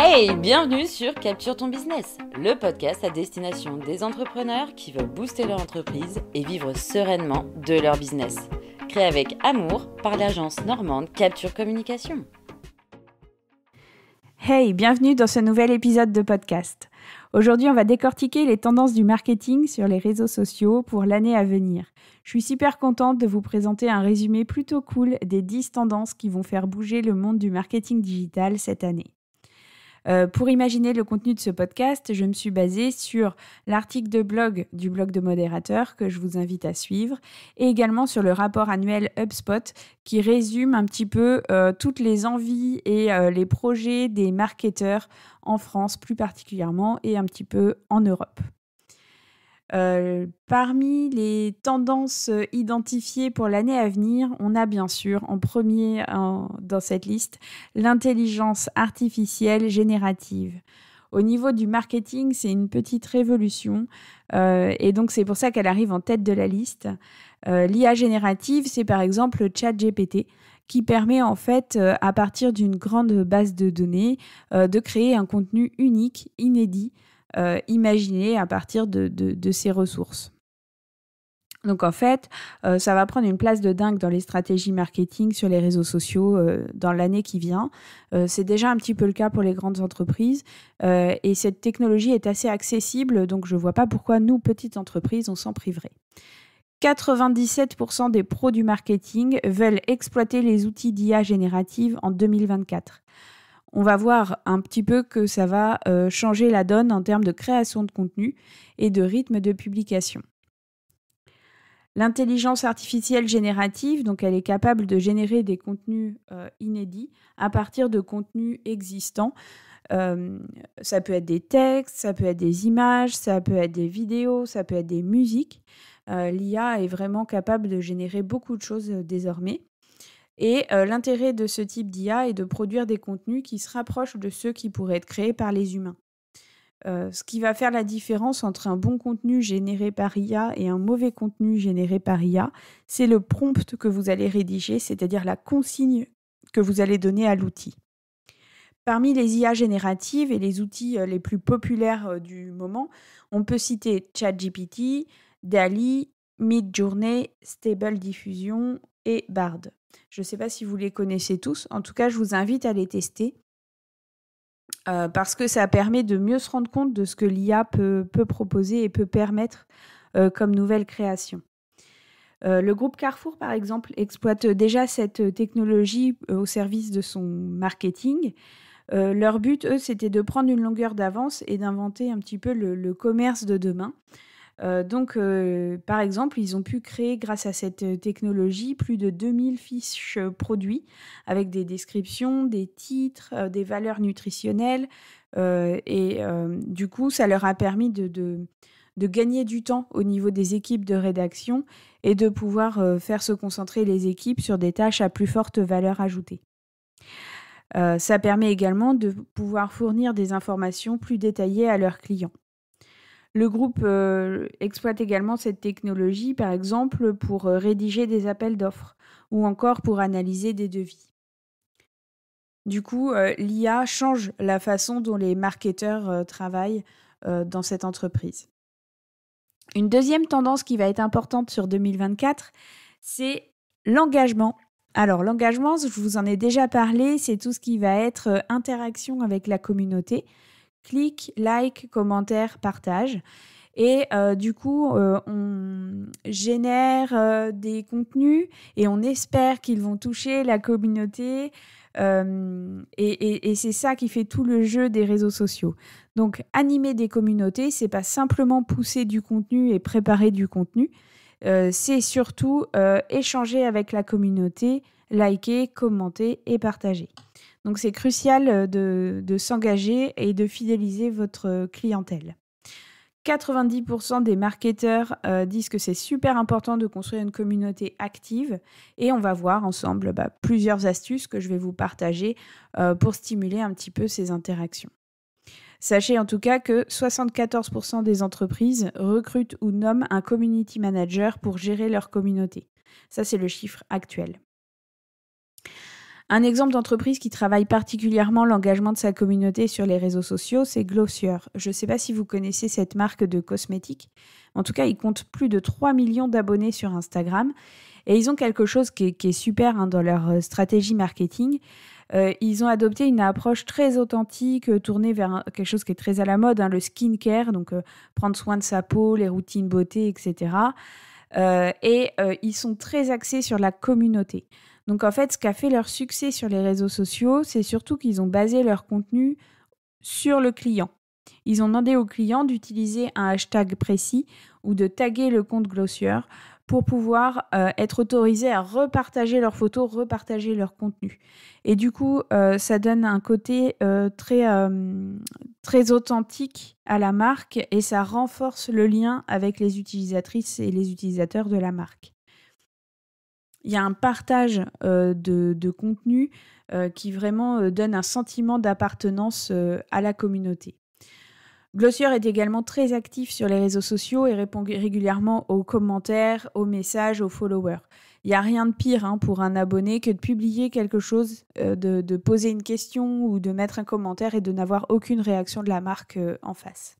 Hey, bienvenue sur Capture ton business, le podcast à destination des entrepreneurs qui veulent booster leur entreprise et vivre sereinement de leur business. Créé avec amour par l'agence normande Capture Communication. Hey, bienvenue dans ce nouvel épisode de podcast. Aujourd'hui, on va décortiquer les tendances du marketing sur les réseaux sociaux pour l'année à venir. Je suis super contente de vous présenter un résumé plutôt cool des 10 tendances qui vont faire bouger le monde du marketing digital cette année. Pour imaginer le contenu de ce podcast, je me suis basée sur l'article de blog du blog de modérateur que je vous invite à suivre et également sur le rapport annuel HubSpot qui résume un petit peu toutes les envies et les projets des marketeurs en France plus particulièrement et un petit peu en Europe. Parmi les tendances identifiées pour l'année à venir, on a bien sûr en premier dans cette liste l'intelligence artificielle générative. Au niveau du marketing, c'est une petite révolution et donc c'est pour ça qu'elle arrive en tête de la liste. L'IA générative, c'est par exemple ChatGPT qui permet en fait, à partir d'une grande base de données, de créer un contenu unique, inédit, imaginé à partir de ces ressources. Donc en fait, ça va prendre une place de dingue dans les stratégies marketing sur les réseaux sociaux dans l'année qui vient. C'est déjà un petit peu le cas pour les grandes entreprises et cette technologie est assez accessible, donc je ne vois pas pourquoi nous, petites entreprises, on s'en priverait. 97% des pros du marketing veulent exploiter les outils d'IA générative en 2024. On va voir un petit peu que ça va changer la donne en termes de création de contenu et de rythme de publication. L'intelligence artificielle générative, donc elle est capable de générer des contenus inédits à partir de contenus existants. Ça peut être des textes, ça peut être des images, ça peut être des vidéos, ça peut être des musiques. L'IA est vraiment capable de générer beaucoup de choses désormais. Et l'intérêt de ce type d'IA est de produire des contenus qui se rapprochent de ceux qui pourraient être créés par les humains. Ce qui va faire la différence entre un bon contenu généré par IA et un mauvais contenu généré par IA, c'est le prompt que vous allez rédiger, c'est-à-dire la consigne que vous allez donner à l'outil. Parmi les IA génératives et les outils les plus populaires du moment, on peut citer ChatGPT, DALL-E, Midjourney, Stable Diffusion et Bard. Je ne sais pas si vous les connaissez tous, en tout cas je vous invite à les tester parce que ça permet de mieux se rendre compte de ce que l'IA peut proposer et peut permettre comme nouvelle création. Le groupe Carrefour, par exemple, exploite déjà cette technologie au service de son marketing. Leur but, eux, c'était de prendre une longueur d'avance et d'inventer un petit peu le commerce de demain. Par exemple, ils ont pu créer, grâce à cette technologie, plus de 2000 fiches produits avec des descriptions, des titres, des valeurs nutritionnelles. Du coup, ça leur a permis de gagner du temps au niveau des équipes de rédaction et de pouvoir faire se concentrer les équipes sur des tâches à plus forte valeur ajoutée. Ça permet également de pouvoir fournir des informations plus détaillées à leurs clients. Le groupe exploite également cette technologie, par exemple, pour rédiger des appels d'offres ou encore pour analyser des devis. Du coup, l'IA change la façon dont les marketeurs travaillent dans cette entreprise. Une deuxième tendance qui va être importante sur 2024, c'est l'engagement. Alors, l'engagement, je vous en ai déjà parlé, c'est tout ce qui va être interaction avec la communauté. Clic, like, commentaire, partage. Et du coup, on génère des contenus et on espère qu'ils vont toucher la communauté. Et c'est ça qui fait tout le jeu des réseaux sociaux. Donc, animer des communautés, c'est pas simplement pousser du contenu et préparer du contenu. C'est surtout échanger avec la communauté, liker, commenter et partager. Donc, c'est crucial de s'engager et de fidéliser votre clientèle. 90% des marketeurs disent que c'est super important de construire une communauté active et on va voir ensemble plusieurs astuces que je vais vous partager pour stimuler un petit peu ces interactions. Sachez en tout cas que 74% des entreprises recrutent ou nomment un community manager pour gérer leur communauté. Ça, c'est le chiffre actuel. Un exemple d'entreprise qui travaille particulièrement l'engagement de sa communauté sur les réseaux sociaux, c'est Glossier. Je ne sais pas si vous connaissez cette marque de cosmétiques. En tout cas, ils comptent plus de 3 millions d'abonnés sur Instagram. Et ils ont quelque chose qui est super dans leur stratégie marketing. Ils ont adopté une approche très authentique, tournée vers quelque chose qui est très à la mode, le skincare, donc prendre soin de sa peau, les routines beauté, etc. Ils sont très axés sur la communauté. Donc en fait, ce qui a fait leur succès sur les réseaux sociaux, c'est surtout qu'ils ont basé leur contenu sur le client. Ils ont demandé au client d'utiliser un hashtag précis ou de taguer le compte Glossier pour pouvoir être autorisés à repartager leurs photos, repartager leur contenu. Et du coup, ça donne un côté très authentique à la marque et ça renforce le lien avec les utilisatrices et les utilisateurs de la marque. Il y a un partage de contenu qui vraiment donne un sentiment d'appartenance à la communauté. Glossier est également très actif sur les réseaux sociaux et répond régulièrement aux commentaires, aux messages, aux followers. Il n'y a rien de pire pour un abonné que de publier quelque chose, de poser une question ou de mettre un commentaire et de n'avoir aucune réaction de la marque en face.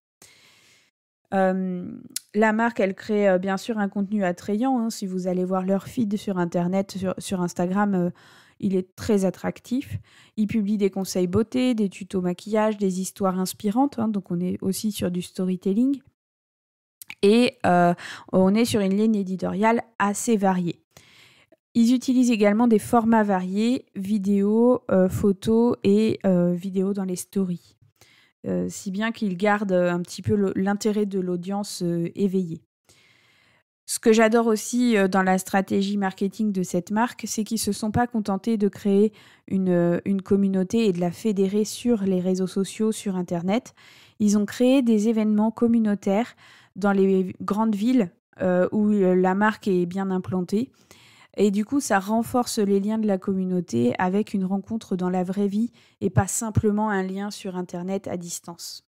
La marque, elle crée bien sûr un contenu attrayant. Si vous allez voir leur feed sur Internet, sur Instagram, il est très attractif. Ils publient des conseils beauté, des tutos maquillage, des histoires inspirantes. Donc, on est aussi sur du storytelling. Et on est sur une ligne éditoriale assez variée. Ils utilisent également des formats variés, vidéos, photos et vidéos dans les stories. Si bien qu'ils gardent un petit peu l'intérêt de l'audience éveillée. Ce que j'adore aussi dans la stratégie marketing de cette marque, c'est qu'ils ne se sont pas contentés de créer une communauté et de la fédérer sur les réseaux sociaux, sur Internet. Ils ont créé des événements communautaires dans les grandes villes où la marque est bien implantée. Et du coup, ça renforce les liens de la communauté avec une rencontre dans la vraie vie et pas simplement un lien sur Internet à distance.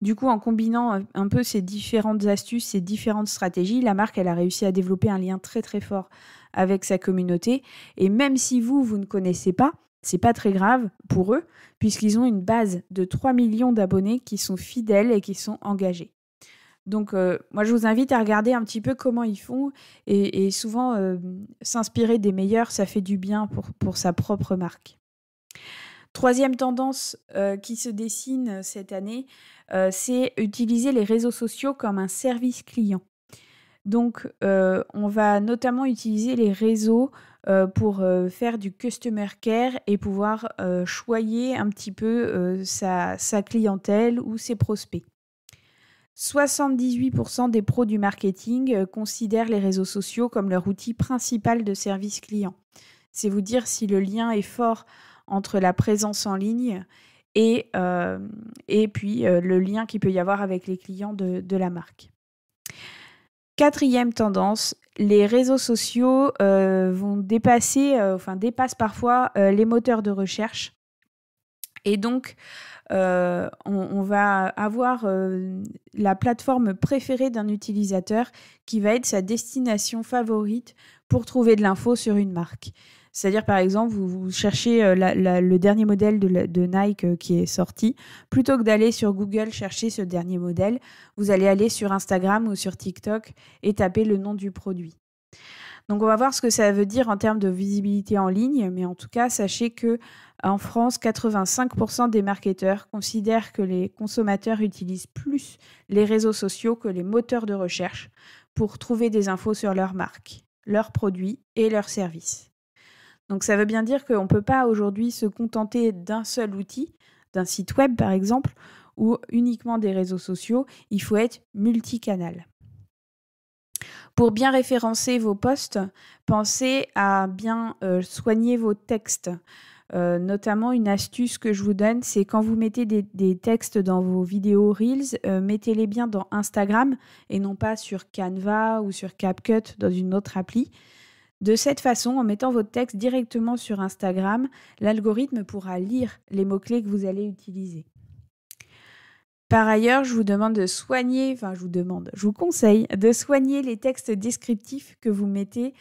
Du coup, en combinant un peu ces différentes astuces, ces différentes stratégies, la marque, elle a réussi à développer un lien très très fort avec sa communauté. Et même si vous ne connaissez pas, c'est pas très grave pour eux, puisqu'ils ont une base de 3 millions d'abonnés qui sont fidèles et qui sont engagés. Donc, moi, je vous invite à regarder un petit peu comment ils font et souvent, s'inspirer des meilleurs, ça fait du bien pour sa propre marque. Troisième tendance qui se dessine cette année, c'est utiliser les réseaux sociaux comme un service client. Donc, on va notamment utiliser les réseaux pour faire du customer care et pouvoir choyer un petit peu sa clientèle ou ses prospects. 78% des pros du marketing considèrent les réseaux sociaux comme leur outil principal de service client. C'est vous dire si le lien est fort entre la présence en ligne et puis le lien qu'il peut y avoir avec les clients de la marque. Quatrième tendance, les réseaux sociaux dépassent parfois les moteurs de recherche. Et donc, on va avoir la plateforme préférée d'un utilisateur qui va être sa destination favorite pour trouver de l'info sur une marque. C'est-à-dire, par exemple, vous cherchez le dernier modèle de Nike qui est sorti. Plutôt que d'aller sur Google chercher ce dernier modèle, vous allez aller sur Instagram ou sur TikTok et taper le nom du produit. Donc, on va voir ce que ça veut dire en termes de visibilité en ligne. Mais en tout cas, sachez que en France, 85% des marketeurs considèrent que les consommateurs utilisent plus les réseaux sociaux que les moteurs de recherche pour trouver des infos sur leur marque, leurs produits et leurs services. Donc ça veut bien dire qu'on ne peut pas aujourd'hui se contenter d'un seul outil, d'un site web par exemple, ou uniquement des réseaux sociaux. Il faut être multicanal. Pour bien référencer vos posts, pensez à bien soigner vos textes. Notamment, une astuce que je vous donne, c'est quand vous mettez des textes dans vos vidéos Reels, mettez-les bien dans Instagram et non pas sur Canva ou sur CapCut dans une autre appli. De cette façon, en mettant votre texte directement sur Instagram, l'algorithme pourra lire les mots-clés que vous allez utiliser. Par ailleurs, je vous conseille de soigner les textes descriptifs que vous mettez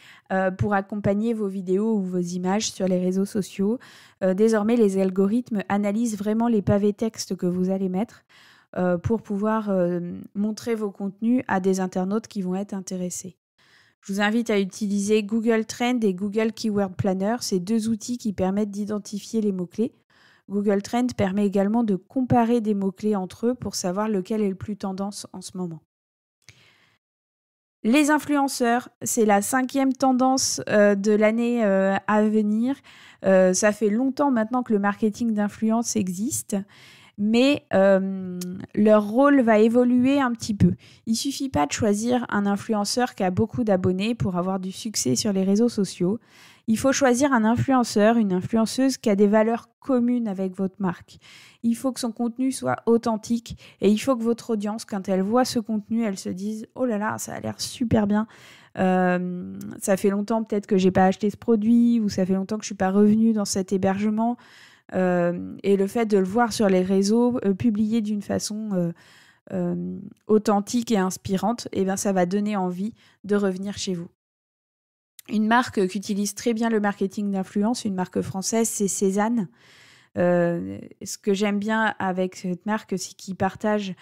pour accompagner vos vidéos ou vos images sur les réseaux sociaux. Désormais, les algorithmes analysent vraiment les pavés textes que vous allez mettre pour pouvoir montrer vos contenus à des internautes qui vont être intéressés. Je vous invite à utiliser Google Trends et Google Keyword Planner, ces 2 outils qui permettent d'identifier les mots-clés. Google Trends permet également de comparer des mots-clés entre eux pour savoir lequel est le plus tendance en ce moment. Les influenceurs, c'est la 5e tendance de l'année à venir. Ça fait longtemps maintenant que le marketing d'influence existe, mais leur rôle va évoluer un petit peu. Il ne suffit pas de choisir un influenceur qui a beaucoup d'abonnés pour avoir du succès sur les réseaux sociaux. Il faut choisir un influenceur, une influenceuse qui a des valeurs communes avec votre marque. Il faut que son contenu soit authentique et il faut que votre audience, quand elle voit ce contenu, elle se dise « Oh là là, ça a l'air super bien. Ça fait longtemps peut-être que je n'ai pas acheté ce produit ou ça fait longtemps que je ne suis pas revenue dans cet hébergement. » Et le fait de le voir sur les réseaux, publié d'une façon authentique et inspirante, eh bien, ça va donner envie de revenir chez vous. Une marque qui utilise très bien le marketing d'influence, une marque française, c'est Cézanne. Ce que j'aime bien avec cette marque, c'est qu'ils partagent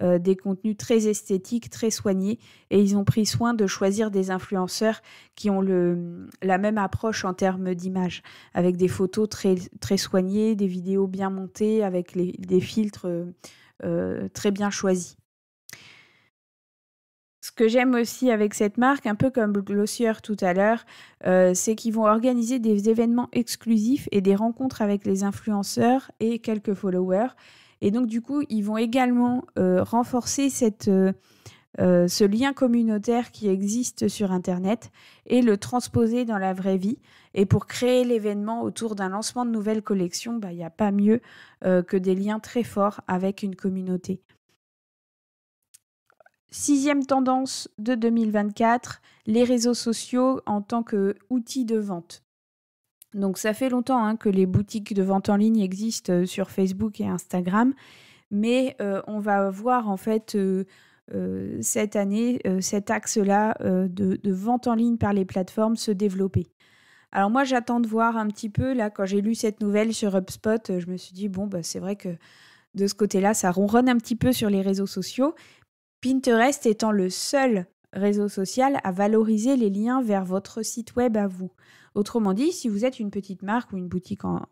des contenus très esthétiques, très soignés, et ils ont pris soin de choisir des influenceurs qui ont la même approche en termes d'image, avec des photos très, très soignées, des vidéos bien montées, avec des filtres très bien choisis. Ce que j'aime aussi avec cette marque, un peu comme Glossier tout à l'heure, c'est qu'ils vont organiser des événements exclusifs et des rencontres avec les influenceurs et quelques followers. Et donc, du coup, ils vont également renforcer ce lien communautaire qui existe sur Internet et le transposer dans la vraie vie. Et pour créer l'événement autour d'un lancement de nouvelles collections, il n'y a pas mieux que des liens très forts avec une communauté. 6e tendance de 2024, les réseaux sociaux en tant qu'outil de vente. Donc ça fait longtemps que les boutiques de vente en ligne existent sur Facebook et Instagram, mais on va voir en fait cette année cet axe-là de vente en ligne par les plateformes se développer. Alors moi j'attends de voir un petit peu, là quand j'ai lu cette nouvelle sur HubSpot, je me suis dit c'est vrai que de ce côté-là ça ronronne un petit peu sur les réseaux sociaux. Pinterest étant le seul réseau social à valoriser les liens vers votre site web à vous. Autrement dit, si vous êtes une petite marque ou une boutique en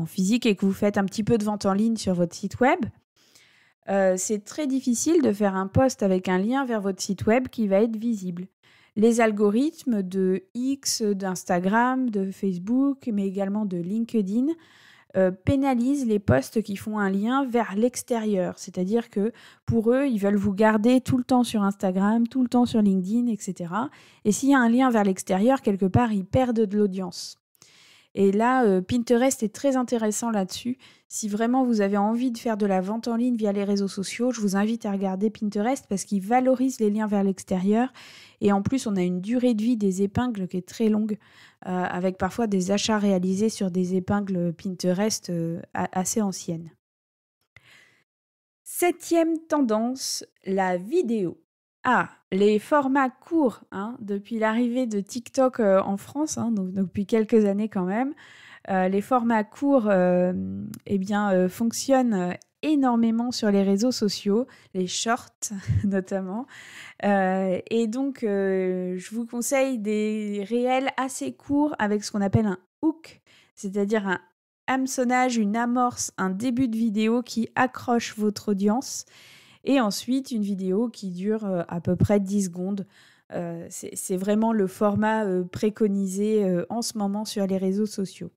physique et que vous faites un petit peu de vente en ligne sur votre site web, c'est très difficile de faire un post avec un lien vers votre site web qui va être visible. Les algorithmes de X, d'Instagram, de Facebook, mais également de LinkedIn, pénalisent les posts qui font un lien vers l'extérieur. C'est-à-dire que pour eux, ils veulent vous garder tout le temps sur Instagram, tout le temps sur LinkedIn, etc. Et s'il y a un lien vers l'extérieur, quelque part, ils perdent de l'audience. Et là, Pinterest est très intéressant là-dessus. Si vraiment vous avez envie de faire de la vente en ligne via les réseaux sociaux, je vous invite à regarder Pinterest parce qu'il valorise les liens vers l'extérieur. Et en plus, on a une durée de vie des épingles qui est très longue, avec parfois des achats réalisés sur des épingles Pinterest assez anciennes. 7e tendance, la vidéo. Les formats courts, depuis l'arrivée de TikTok en France, donc depuis quelques années quand même, les formats courts fonctionnent énormément sur les réseaux sociaux, les shorts notamment. Et donc, je vous conseille des réels assez courts avec ce qu'on appelle un hook, c'est-à-dire un hameçonnage, une amorce, un début de vidéo qui accroche votre audience. Et ensuite, une vidéo qui dure à peu près 10 secondes. C'est vraiment le format préconisé en ce moment sur les réseaux sociaux.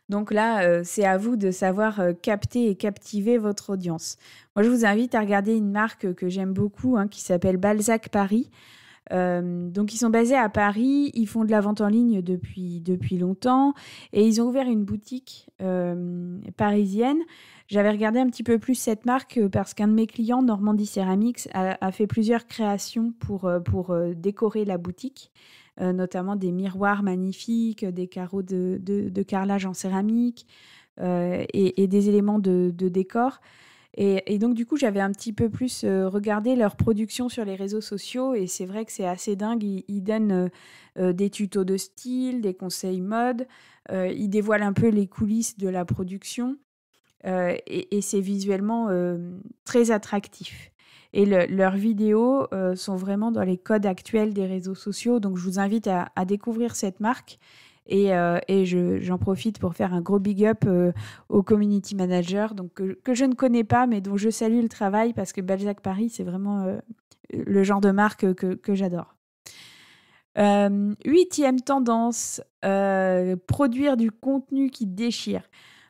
Donc là, c'est à vous de savoir capter et captiver votre audience. Moi, je vous invite à regarder une marque que j'aime beaucoup qui s'appelle Balzac Paris. Donc, ils sont basés à Paris. Ils font de la vente en ligne depuis longtemps. Et ils ont ouvert une boutique parisienne. J'avais regardé un petit peu plus cette marque parce qu'un de mes clients, Normandie Ceramics, a fait plusieurs créations pour décorer la boutique, notamment des miroirs magnifiques, des carreaux de carrelage en céramique et des éléments de décor. Et donc, du coup, j'avais un petit peu plus regardé leur production sur les réseaux sociaux. Et c'est vrai que c'est assez dingue. Ils donnent des tutos de style, des conseils mode. Ils dévoilent un peu les coulisses de la production. Et c'est visuellement très attractif. Et leurs vidéos sont vraiment dans les codes actuels des réseaux sociaux. Donc, je vous invite à découvrir cette marque. Et j'en profite pour faire un gros big up au community manager, donc que je ne connais pas, mais dont je salue le travail parce que Balzac Paris, c'est vraiment le genre de marque que j'adore. 8e tendance, produire du contenu qui déchire.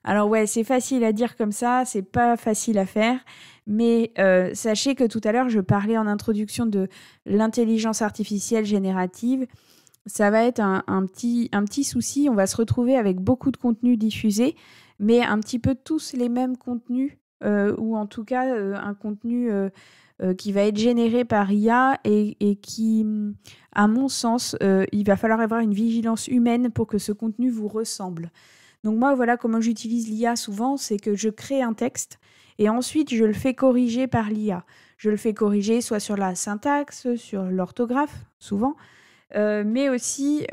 Alors ouais, c'est facile à dire comme ça, c'est pas facile à faire, mais sachez que tout à l'heure, je parlais en introduction de l'intelligence artificielle générative. Ça va être un petit souci. On va se retrouver avec beaucoup de contenus diffusés, mais un petit peu tous les mêmes contenus, ou en tout cas un contenu qui va être généré par IA et qui, à mon sens, il va falloir avoir une vigilance humaine pour que ce contenu vous ressemble. Donc moi, voilà comment j'utilise l'IA souvent, c'est que je crée un texte et ensuite je le fais corriger par l'IA. Je le fais corriger soit sur la syntaxe, sur l'orthographe, souvent, mais aussi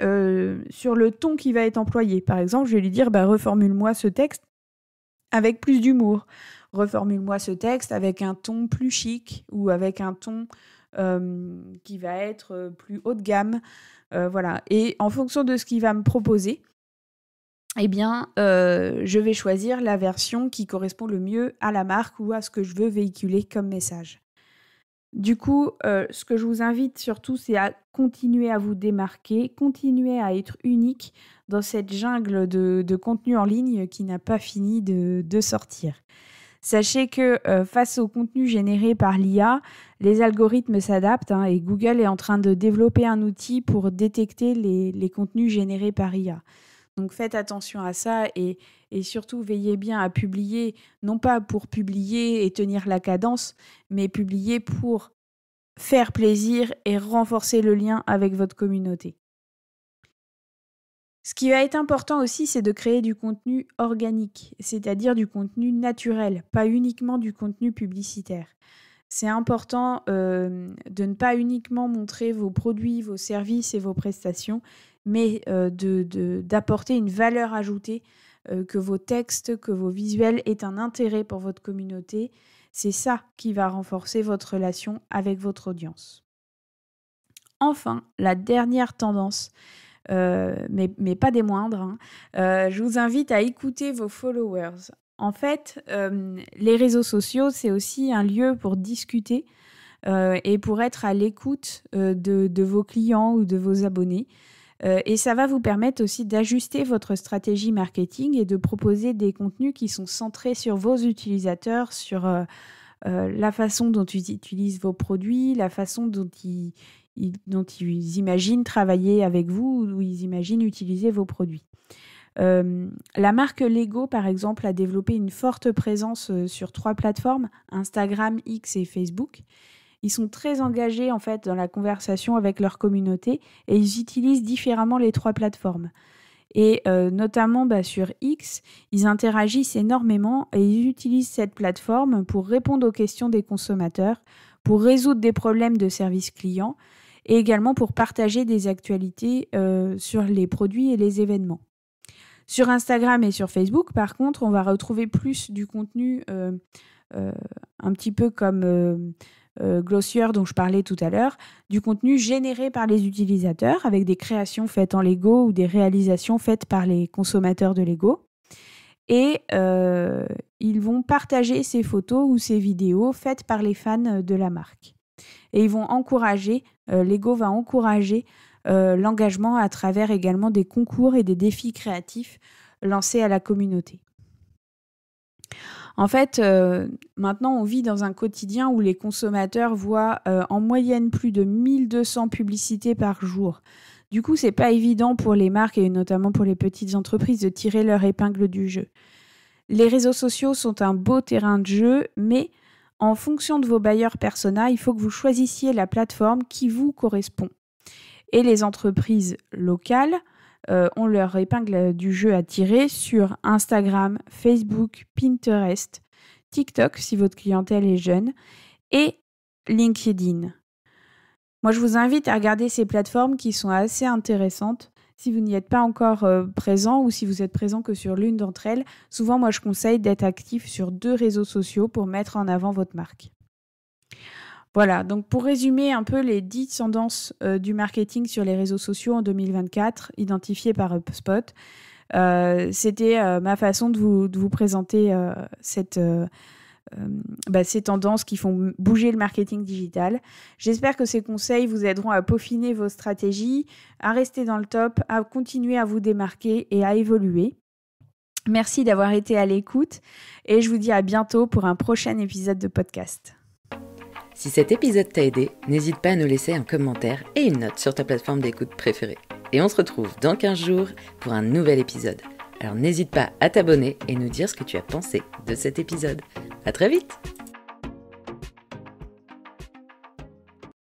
sur le ton qui va être employé. Par exemple, je vais lui dire reformule-moi ce texte avec plus d'humour. Reformule-moi ce texte avec un ton plus chic ou avec un ton qui va être plus haut de gamme. Voilà. Et en fonction de ce qu'il va me proposer, eh bien, je vais choisir la version qui correspond le mieux à la marque ou à ce que je veux véhiculer comme message. Du coup, ce que je vous invite surtout, c'est à continuer à vous démarquer, continuer à être unique dans cette jungle de contenu en ligne qui n'a pas fini de sortir. Sachez que face au contenu généré par l'IA, les algorithmes s'adaptent et Google est en train de développer un outil pour détecter les contenus générés par IA. Donc faites attention à ça et surtout veillez bien à publier, non pas pour publier et tenir la cadence, mais publier pour faire plaisir et renforcer le lien avec votre communauté. Ce qui va être important aussi, c'est de créer du contenu organique, c'est-à-dire du contenu naturel, pas uniquement du contenu publicitaire. C'est important de ne pas uniquement montrer vos produits, vos services et vos prestations, mais d'apporter une valeur ajoutée, que vos textes, que vos visuels aient un intérêt pour votre communauté. C'est ça qui va renforcer votre relation avec votre audience. Enfin, la dernière tendance, mais pas des moindres, je vous invite à écouter vos followers. En fait, les réseaux sociaux, c'est aussi un lieu pour discuter et pour être à l'écoute de vos clients ou de vos abonnés. Et ça va vous permettre aussi d'ajuster votre stratégie marketing et de proposer des contenus qui sont centrés sur vos utilisateurs, sur la façon dont ils utilisent vos produits, la façon dont ils imaginent travailler avec vous ou ils imaginent utiliser vos produits. La marque Lego, par exemple, a développé une forte présence sur 3 plateformes, Instagram, X et Facebook. Ils sont très engagés en fait dans la conversation avec leur communauté et ils utilisent différemment les 3 plateformes. Et notamment sur X, ils interagissent énormément et ils utilisent cette plateforme pour répondre aux questions des consommateurs, pour résoudre des problèmes de service client et également pour partager des actualités sur les produits et les événements. Sur Instagram et sur Facebook, par contre, on va retrouver plus du contenu un petit peu comme Glossier dont je parlais tout à l'heure, du contenu généré par les utilisateurs avec des créations faites en Lego ou des réalisations faites par les consommateurs de Lego. Et ils vont partager ces photos ou ces vidéos faites par les fans de la marque. Et ils vont encourager, Lego va encourager l'engagement à travers également des concours et des défis créatifs lancés à la communauté. En fait, maintenant, on vit dans un quotidien où les consommateurs voient en moyenne plus de 1200 publicités par jour. Du coup, c'est pas évident pour les marques et notamment pour les petites entreprises de tirer leur épingle du jeu. Les réseaux sociaux sont un beau terrain de jeu, mais en fonction de vos buyers persona, il faut que vous choisissiez la plateforme qui vous correspond. Et les entreprises locales ont leur épingle du jeu à tirer sur Instagram, Facebook, Pinterest, TikTok si votre clientèle est jeune et LinkedIn. Moi, je vous invite à regarder ces plateformes qui sont assez intéressantes. Si vous n'y êtes pas encore présent ou si vous êtes présent que sur l'une d'entre elles, souvent, moi, je conseille d'être actif sur 2 réseaux sociaux pour mettre en avant votre marque. Voilà, donc pour résumer un peu les 10 tendances du marketing sur les réseaux sociaux en 2024, identifiées par HubSpot, c'était ma façon de vous présenter ces tendances qui font bouger le marketing digital. J'espère que ces conseils vous aideront à peaufiner vos stratégies, à rester dans le top, à continuer à vous démarquer et à évoluer. Merci d'avoir été à l'écoute et je vous dis à bientôt pour un prochain épisode de podcast. Si cet épisode t'a aidé, n'hésite pas à nous laisser un commentaire et une note sur ta plateforme d'écoute préférée. Et on se retrouve dans 15 jours pour un nouvel épisode. Alors n'hésite pas à t'abonner et nous dire ce que tu as pensé de cet épisode. À très vite!